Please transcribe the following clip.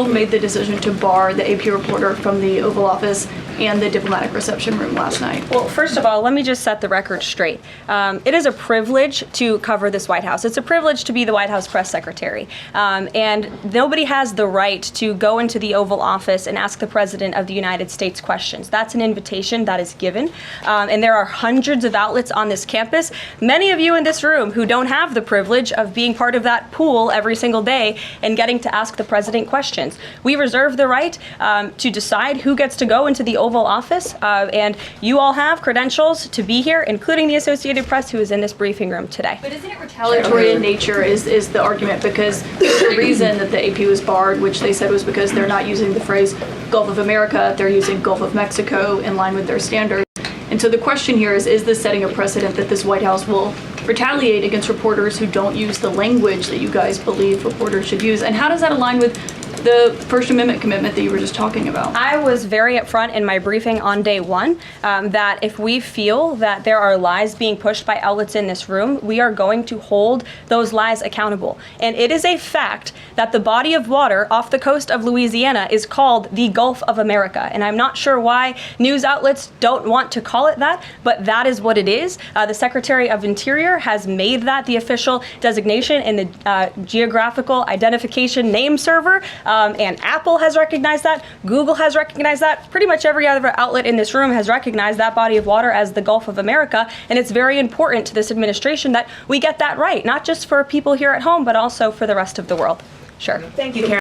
both made the decision to bar the AP reporter from the Oval Office and the diplomatic reception room last night? Well, first of all, let me just set the record straight. It is a privilege to cover this White House. It's a privilege to be the White House press secretary. And nobody has the right to go into the Oval Office and ask the President of the United States questions. That's an invitation that is given. And there are hundreds of outlets on this campus, many of you in this room who don't have the privilege of being part of that pool every single day and getting to ask the President questions. We reserve the right to decide who gets to go into the Oval Office, and you all have credentials to be here, including the Associated Press, who is in this briefing room today. But isn't it retaliatory in nature is the argument, because the reason that the AP was barred, which they said was because they're not using the phrase Gulf of America, they're using Gulf of Mexico in line with their standards. And so the question here is this setting a precedent that this White House will retaliate against reporters who don't use the language that you guys believe reporters should use? And how does that align with the First Amendment commitment that you were just talking about? I was very upfront in my briefing on day one that if we feel that there are lies being pushed by outlets in this room, we are going to hold those lies accountable. And it is a fact that the body of water off the coast of Louisiana is called the Gulf of America. And I'm not sure why news outlets don't want to call it that, but that is what it is. The Secretary of Interior has made that the official designation in the Geographical Identification Name Server. And Apple has recognized that, Google has recognized that, pretty much every other outlet in this room has recognized that body of water as the Gulf of America, and it's very important to this administration that we get that right, not just for people here at home, but also for the rest of the world. Sure. Thank you, Karen.